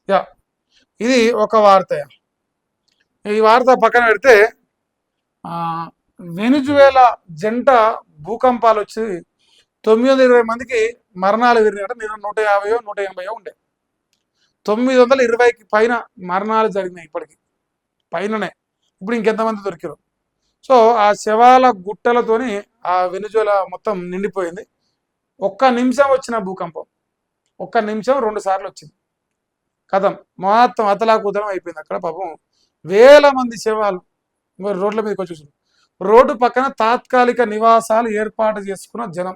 Yeah ఇది ఒక వార్త. ఈ వార్త పక్కన పెడితే వెనిజువేలా జంట భూకంపాలు వచ్చి 920 మందికి మరణాలు జరిగినట్టు నిన్న 150 180 ఉండే 920కి పైన మరణాలు జరిగినాయి ఇప్పటికి పైననే. ఇప్పుడు ఇంకెంతమంది దొరికారు. సో ఆ శవాల గుట్టలతోని ఆ వెనిజువేలా మొత్తం నిండిపోయింది. ఒక్క నిమిషం వచ్చిన భూకంపం, ఒక్క నిమిషం 2 సార్లు వచ్చింది. కథం మొత్తం అతలాకుతలం అయిపోయింది. అక్కడ పాపం వేల మంది శవాలు మరి రోడ్ల మీదకి వచ్చేసారు. రోడ్డు పక్కన తాత్కాలిక నివాసాలు ఏర్పాటు చేసుకున్న జనం.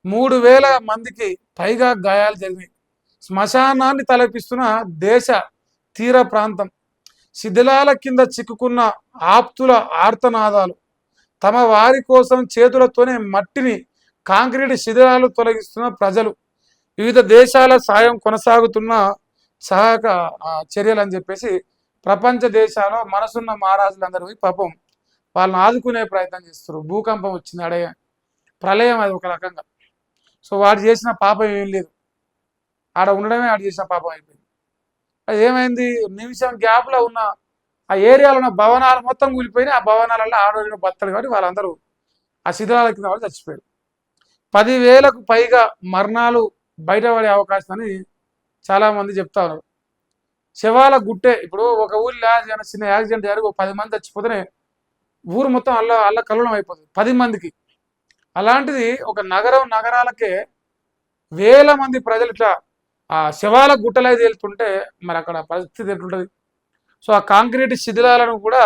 3000 మందికి పైగా గాయాలు జరిగినాయి. శ్మశానాన్ని తలపిస్తున్న దేశ తీర ప్రాంతం. శిథిలాల కింద చిక్కుకున్న ఆప్తుల ఆర్తనాదాలు. తమ వారి కోసం చేతులతోనే మట్టిని కాంక్రీట్ శిథిలాలు తొలగిస్తున్న ప్రజలు. వివిధ దేశాల సాయం కొనసాగుతున్న సహాయక చర్యలు అని చెప్పేసి ప్రపంచ దేశాల్లో మనసున్న మహారాజులందరూ పాపం వాళ్ళని ఆదుకునే ప్రయత్నం చేస్తారు. భూకంపం వచ్చింది, అడే ప్రళయం, అది ఒక రకంగా. సో వాడు చేసిన పాపం ఏం లేదు, ఆడ ఉండడమే ఆడు చేసిన పాపం అయిపోయింది. అది ఏమైంది, నిమిషం గ్యాప్లో ఉన్న ఆ ఏరియాలో ఉన్న భవనాలు మొత్తం కూలిపోయినాయి. ఆ భవనాలలో ఆడోడిన బత్తలు కాబట్టి వాళ్ళందరూ ఆ శిథిలాల కింద వాళ్ళు చచ్చిపోయారు. 10,000కు పైగా మరణాలు బయటపడే అవకాశం అని చాలామంది చెప్తా ఉన్నారు. శవాల గుట్టే ఇప్పుడు ఒక ఊళ్ళో చిన్న యాక్సిడెంట్ జరిగి 10 మంది చచ్చిపోతేనే ఊరు మొత్తం అల్ల కల్లోలం అయిపోతుంది 10 మందికి. అలాంటిది ఒక నగరాలకే వేల మంది ప్రజలు ఇట్లా ఆ శవాల గుట్టలై తేలుతుంటే మరి అక్కడ పరిస్థితి ఎట్లుంటుంది. సో ఆ కాంక్రీట్ శిథిలాలను కూడా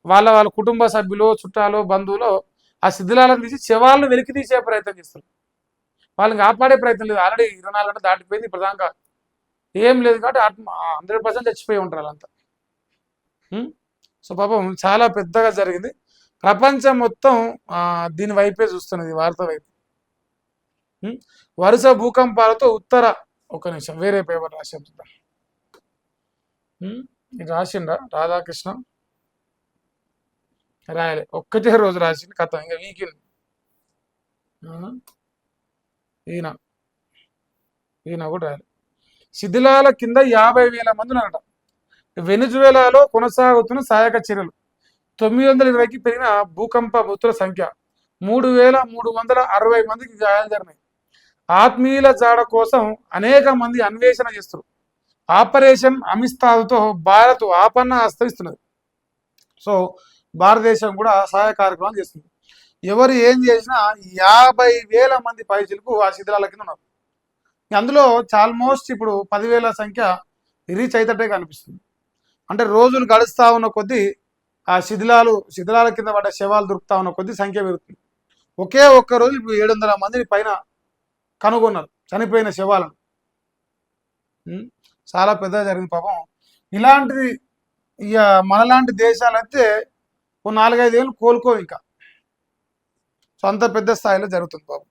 వాళ్ళ కుటుంబ సభ్యులు, చుట్టాలు, బంధువులు ఆ శిథిలాలను తీసి శవాలను వెలికి తీసే ప్రయత్నం చేస్తారు. వాళ్ళని కాపాడే ప్రయత్నం లేదు. ఆల్రెడీ 24 గంటలు దాటిపోయింది, ఇప్పుడు దాకా ఏం లేదు కాబట్టి 100% చచ్చిపోయి ఉంటారు వాళ్ళంతా. సో పాపం చాలా పెద్దగా జరిగింది. ప్రపంచం మొత్తం దీని వైపే చూస్తున్నది, వార్త వైపు. వరుస భూకంపాలతో ఒక నిమిషం వేరే పేపర్ రాసి చూద్దాం. ఇది రాసిండా రాధాకృష్ణ? రాయలే, ఒక్కటే రోజు రాసింది, కథ ఇంకా వీకెండ్. ఈయన కూడా రాయలే. శిథిలాల కింద 50,000 మంది ఉన్నారట. వెనిజువేలాలో కొనసాగుతున్న సహాయక చర్యలు. 920కి పెరిగిన భూకంప మృతుల సంఖ్య. 3,360 మందికి గాయాలు జరిగినాయి. ఆత్మీయుల జాడ కోసం అనేక మంది అన్వేషణ చేస్తారు. ఆపరేషన్ అమిస్తాదుతో భారత్ ఆపన్న హస్తమిస్తున్నది. సో భారతదేశం కూడా సహాయ కార్యక్రమాలు చేస్తుంది. ఎవరు ఏం చేసినా 50,000 మంది పైచిలకు ఆ శిథిలాల కింద ఉన్నారు. అందులో ఆల్మోస్ట్ ఇప్పుడు 10,000 సంఖ్య రీచ్ అయితట్టే కనిపిస్తుంది. అంటే రోజులు గడుస్తూ ఉన్న కొద్దీ ఆ శిథిలాల కింద పడ్డ శవాలు దొరుకుతా ఉన్న కొద్దీ సంఖ్య పెరుగుతుంది. ఒకే ఒక్క రోజు ఇప్పుడు 700 మందిని పైన కనుగొన్నారు చనిపోయిన శవాలను. చాలా పెద్దగా జరిగింది పాపం. ఇలాంటిది ఇక మనలాంటి దేశాలైతే ఓ 4-5 ఏళ్ళు కోలుకో ఇంకా. సో అంత పెద్ద స్థాయిలో జరుగుతుంది పాపం.